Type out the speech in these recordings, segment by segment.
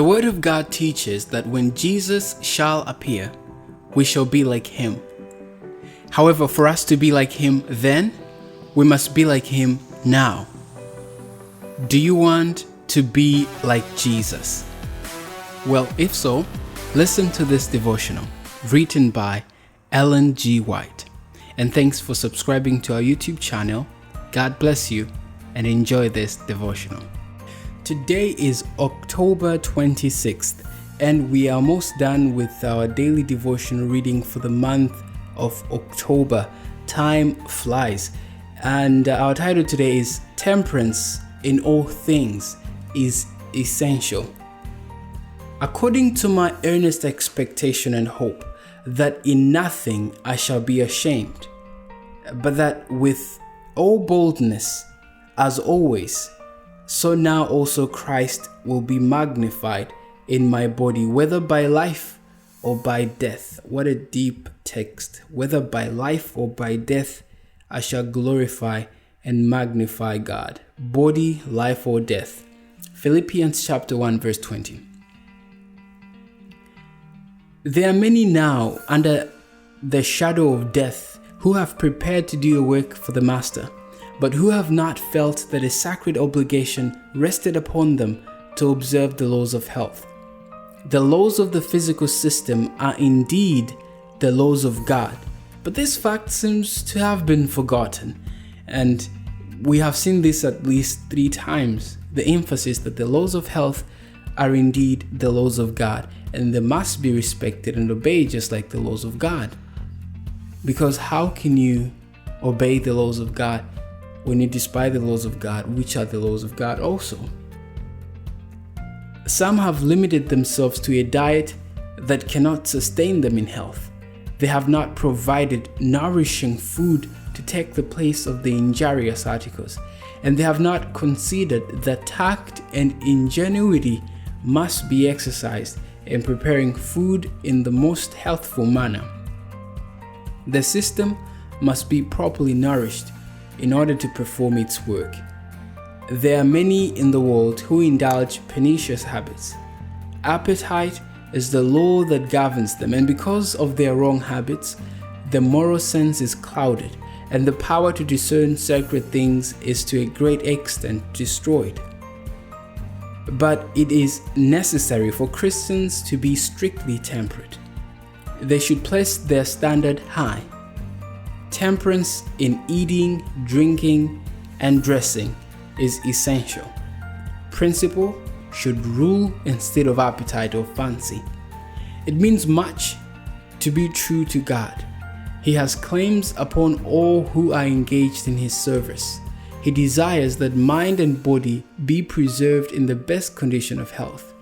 The Word of God teaches that when Jesus shall appear, we shall be like Him. However, for us to be like Him then, we must be like Him now. Do you want to be like Jesus? Well, if so, listen to this devotional written by Ellen G. White. And thanks for subscribing to our YouTube channel. God bless you and enjoy this devotional. Today is October 26th, and we are almost done with our daily devotional reading for the month of October. Time flies. And our title today is Temperance in All Things is Essential. According to my earnest expectation and hope, that in nothing I shall be ashamed, but that with all boldness, as always, so now also Christ will be magnified in my body, whether by life or by death. What a deep text. Whether by life or by death, I shall glorify and magnify God. Body, life, or death. Philippians chapter 1 verse 20. There are many now under the shadow of death who have prepared to do a work for the Master, but who have not felt that a sacred obligation rested upon them to observe the laws of health. The laws of the physical system are indeed the laws of God, but this fact seems to have been forgotten, and we have seen this at least 3 times. The emphasis that the laws of health are indeed the laws of God, and they must be respected and obeyed just like the laws of God. Because how can you obey the laws of God when you despise the laws of God, which are the laws of God also? Some have limited themselves to a diet that cannot sustain them in health. They have not provided nourishing food to take the place of the injurious articles, and they have not considered that tact and ingenuity must be exercised in preparing food in the most healthful manner. The system must be properly nourished in order to perform its work. There are many in the world who indulge pernicious habits. Appetite is the law that governs them, and because of their wrong habits, the moral sense is clouded, and the power to discern sacred things is to a great extent destroyed. But it is necessary for Christians to be strictly temperate. They should place their standard high. Temperance in eating, drinking, and dressing is essential. Principle should rule instead of appetite or fancy. It means much to be true to God. He has claims upon all who are engaged in His service. He desires that mind and body be preserved in the best condition of health.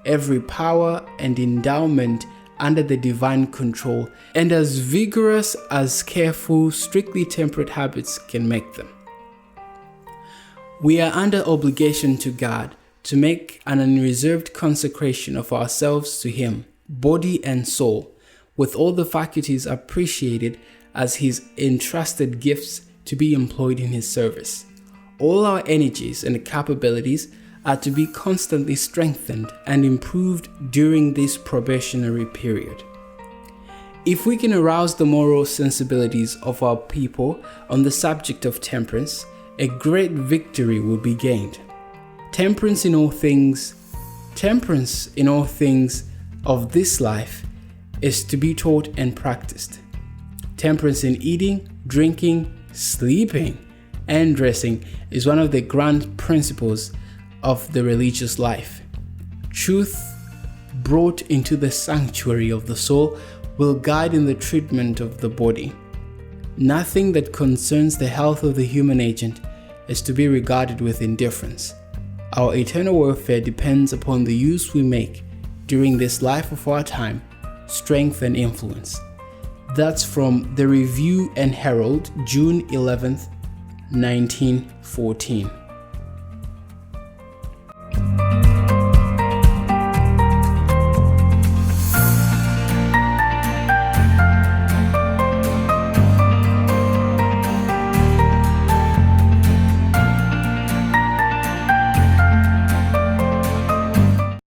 Every power and endowment under the divine control, and as vigorous as careful, strictly temperate habits can make them. We are under obligation to God to make an unreserved consecration of ourselves to Him, body and soul, with all the faculties appreciated as His entrusted gifts to be employed in His service. All our energies and capabilities are to be constantly strengthened and improved during this probationary period. If we can arouse the moral sensibilities of our people on the subject of temperance, a great victory will be gained. Temperance in all things of this life is to be taught and practiced. Temperance in eating, drinking, sleeping, and dressing is one of the grand principles of the religious life. Truth brought into the sanctuary of the soul will guide in the treatment of the body. Nothing that concerns the health of the human agent is to be regarded with indifference. Our eternal welfare depends upon the use we make during this life of our time, strength and influence. That's from the Review and Herald, June 11th, 1914.